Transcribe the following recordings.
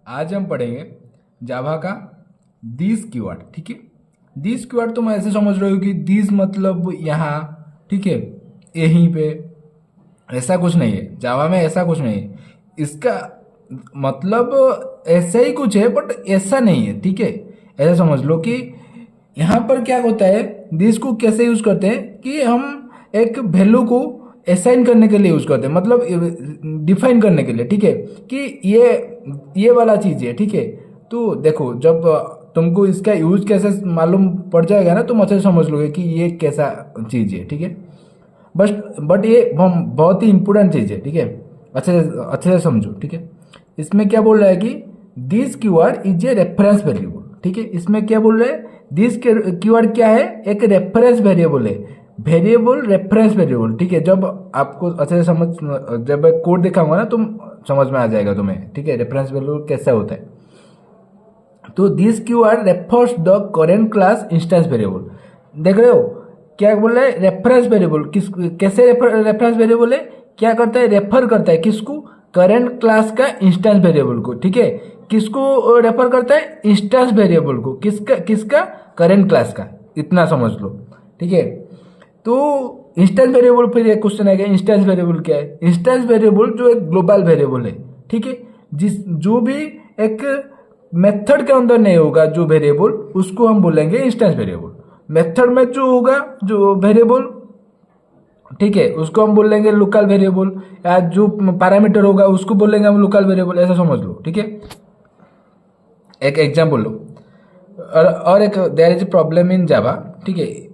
आज हम पढ़ेंगे जावा का दिस कीवर्ड। ठीक है, दिस कीवर्ड तुम ऐसे समझ रहे हो कि दिस मतलब यहाँ, ठीक है, यहीं पे। ऐसा कुछ नहीं है, जावा में ऐसा कुछ नहीं है। इसका मतलब ऐसा ही कुछ है बट ऐसा नहीं है। ठीक है, ऐसा समझ लो कि यहाँ पर क्या होता है, दिस को कैसे यूज करते हैं कि हम एक वैल्यू को असाइन करने के लिए यूज करते हैं, मतलब डिफाइन करने के लिए। ठीक है, कि ये वाला चीज है। ठीक है, तो देखो जब तुमको इसका यूज कैसे मालूम पड़ जाएगा ना, तुम अच्छे से समझ लोगे कि ये कैसा चीज है। ठीक है, बट ये बहुत ही इंपॉर्टेंट चीज है। ठीक है, अच्छे से समझो। ठीक है, इसमें क्या बोल रहा है कि this keyword is a reference variable. ठीक है, इसमें क्या बोल रहे हैं, दिस कीवर्ड क्या है, एक रेफरेंस वेरिएबल है, वेरिएबल रेफरेंस वेरिएबल। ठीक है, जब आपको अच्छे से समझ, जब मैं कोड दिखाऊंगा ना तुम समझ में आ जाएगा तुम्हें। ठीक है, रेफरेंस वेरिएबल कैसा होता है। तो this keyword refers the current class instance variable. देख रहे हो क्या बोल रहा है, रेफरेंस वेरिएबल। किस कैसे रेफरेंस वेरिएबल है, क्या करता है, रेफर करता है किसको, करेंट क्लास का इंस्टेंस वेरिएबल को। ठीक है, किसको रेफर करता है, इंस्टेंस वेरिएबल को, किसका करेंट क्लास का। इतना समझ लो। ठीक है, तो इंस्टेंस वेरिएबल, फिर एक क्वेश्चन आएगा, इंस्टेंस वेरिएबल क्या है। इंस्टेंस वेरिएबल जो एक ग्लोबल वेरिएबल है। ठीक है, जो भी एक मेथड के अंदर नहीं होगा जो वेरिएबल, उसको हम बोलेंगे इंस्टेंस वेरिएबल। मेथड में जो होगा जो वेरिएबल, ठीक है, उसको हम बोलेंगे लोकल वेरिएबल, या जो पैरामीटर होगा उसको बोलेंगे हम लोकल वेरिएबल। ऐसा समझ लो। ठीक है, एक एग्जाम्पल लो, और एक देयर इज प्रॉब्लम इन जावा। ठीक है,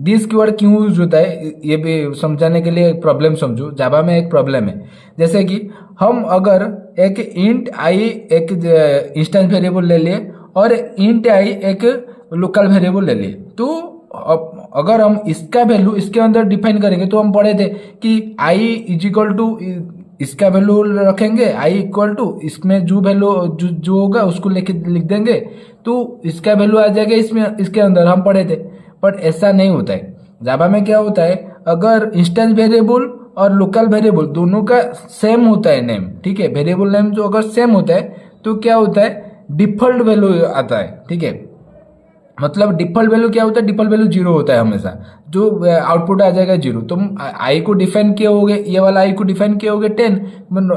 दिस कीवर्ड क्यों यूज होता है ये भी समझाने के लिए एक प्रॉब्लम समझो। जावा में एक प्रॉब्लम है, जैसे कि हम अगर एक इंट आई एक इंस्टेंस वेरिएबल ले लिए और इंट आई एक लोकल वेरिएबल ले लिए, तो अगर हम इसका वैल्यू इसके अंदर डिफाइन करेंगे, तो हम पढ़े थे कि आई इज इक्वल टू इसका वैल्यू रखेंगे, आई इक्वल टू इसमें जो वैल्यू जो होगा उसको लिख देंगे, तो इसका वैल्यू आ जाएगा इसमें, इसके अंदर हम पढ़े थे। बट ऐसा नहीं होता है। जावा में क्या होता है, अगर इंस्टेंस वेरिएबल और लोकल वेरिएबल दोनों का सेम होता है नेम, ठीक है, वेरिएबल नेम जो अगर सेम होता है तो क्या होता है, डिफॉल्ट वैल्यू आता है। ठीक है, मतलब डिफॉल्ट वैल्यू क्या होता है, डिफॉल्ट वैल्यू जीरो होता है हमेशा, जो आउटपुट आ जाएगा जीरो। तुम आई को डिफाइन किए होगे, ये वाला आई को डिफाइन किए होगे 10,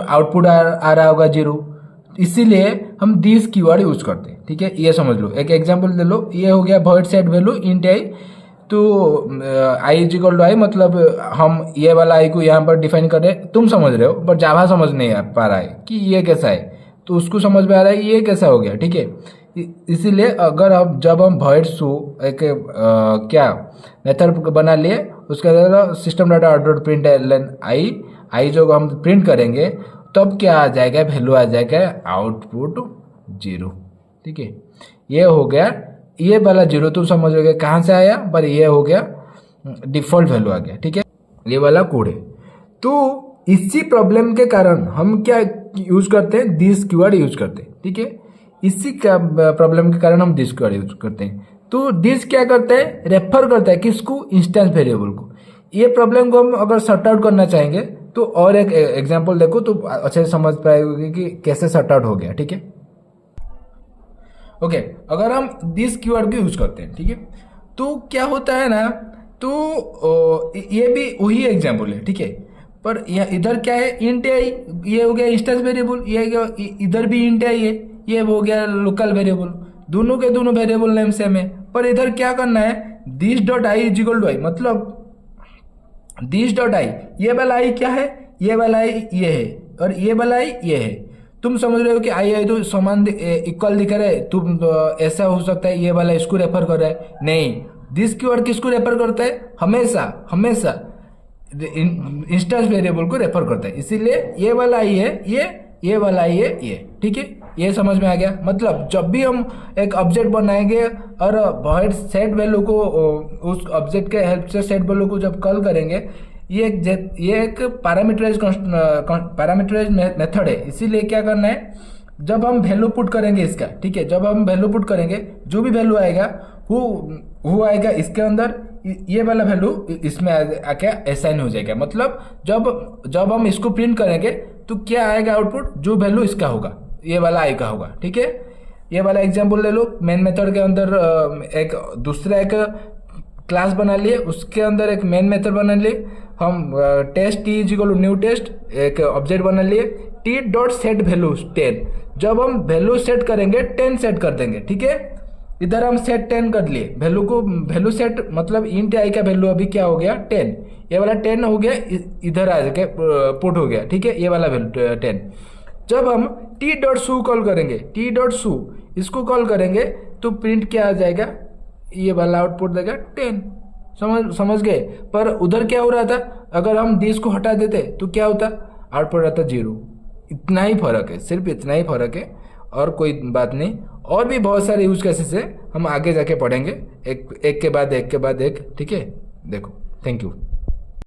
आउटपुट आ रहा होगा जीरो। इसीलिए हम दिस कीवर्ड यूज करते हैं। ठीक है, ये समझ लो। एक एग्जांपल ले लो, ये हो गया वॉइड सेट वैल्यू इंट आई, तो आई इज इक्वल टू आई, मतलब हम ये वाला आई को यहाँ पर डिफाइन कर रहे हैं। तुम समझ रहे हो बट जावा समझ नहीं आ पा रहा है कि ये कैसा है, तो उसको समझ में आ रहा है ये कैसा हो गया। ठीक है, इसीलिए अगर अब जब हम वॉइड शो एक क्या मेथड बना लिए, उसके अंदर system data dot print I जो हम प्रिंट करेंगे, तब क्या आ जाएगा, वैल्यू आ जाएगा आउटपुट जीरो। ठीक है, ये हो गया, ये वाला जीरो तुम समझोगे कहाँ से आया, पर ये हो गया डिफॉल्ट वैल्यू आ गया। ठीक है, ये वाला कोड है। तो इसी प्रॉब्लम के कारण हम क्या यूज करते हैं, दिस कीवर्ड यूज करते हैं। ठीक है, इसी का प्रॉब्लम के कारण हम दिस कीवर्ड यूज करते हैं। तो दिस क्या करता है, रेफर करता है किसको, इंस्टेंस वेरिएबल को। ये प्रॉब्लम को हम अगर सॉर्ट आउट करना चाहेंगे तो और एक एग्जांपल देखो तो अच्छे से समझ पाएंगे कि कैसे सॉर्ट आउट हो गया। ठीक है, ओके, अगर हम दिस कीवर्ड को यूज करते हैं, ठीक है, तो क्या होता है ना, तो ये भी वही एग्जांपल है। ठीक है, पर इधर क्या है, इंट आई, ये हो गया इंस्टेंस वेरिएबल, ये इधर भी इंट आई है, ये हो गया लोकल वेरिएबल। दोनों के दोनों वेरिएबल नेम सेम है, पर इधर क्या करना है, this dot I is equal to I, मतलब दिस डॉट आई, ये वाला आई क्या है, ये वाला आई ये है, और ये वाला आई ये है। तुम समझ रहे हो कि आई आई तो समान इक्वल दिख रहा है, तुम तो ऐसा हो सकता है ये वाला इसको रेफर कर रहा है, नहीं, दिस कीवर्ड किसको रेफर करता है, हमेशा इंस्टेंस वेरिएबल को रेफर करता है। इसीलिए ये वाला आई है ये वाला आई है ये। ठीक है, ये समझ में आ गया। मतलब जब भी हम एक ऑब्जेक्ट बनाएंगे और वॉइड सेट वैल्यू को, उस ऑब्जेक्ट के हेल्प से सेट वैल्यू को जब कॉल करेंगे, ये एक पैरामीटराइज मेथड है। इसीलिए क्या करना है, जब हम वैल्यू पुट करेंगे इसका, ठीक है, जब हम वैल्यू पुट करेंगे, जो भी वैल्यू आएगा वो आएगा इसके अंदर, ये वाला वैल्यू इसमें आके असाइन हो जाएगा। मतलब जब हम इसको प्रिंट करेंगे तो क्या आएगा आउटपुट, जो वैल्यू इसका होगा, ये वाला आई का होगा। ठीक है, ये वाला एग्जाम्पल ले लो। मेन मेथड के अंदर एक दूसरा एक क्लास बना लिए, उसके अंदर एक मेन मेथड बना लिए हम। Test T is equal to new test, एक ऑब्जेक्ट बना लिए टी डॉट सेट वैल्यू 10। जब हम वैल्यू सेट करेंगे 10 सेट कर देंगे। ठीक है, इधर हम सेट 10 कर लिए, वैल्यू को वैल्यू सेट मतलब इंट आई का वैल्यू अभी क्या हो गया 10, ये वाला 10 हो गया, इधर आ जाके पुट हो गया। ठीक है, ये वाला वैल्यू 10। जब हम टी डॉट शू कॉल करेंगे, टी डॉट शू इसको कॉल करेंगे तो प्रिंट क्या आ जाएगा, ये वाला आउटपुट देगा 10। समझ गए। पर उधर क्या हो रहा था, अगर हम दिस को हटा देते तो क्या होता, आउटपुट रहता 0। इतना ही फर्क है, सिर्फ इतना ही फर्क है और कोई बात नहीं। और भी बहुत सारे यूज केसेस है, हम आगे जाके पढ़ेंगे एक के बाद एक। ठीक है, देखो, थैंक यू।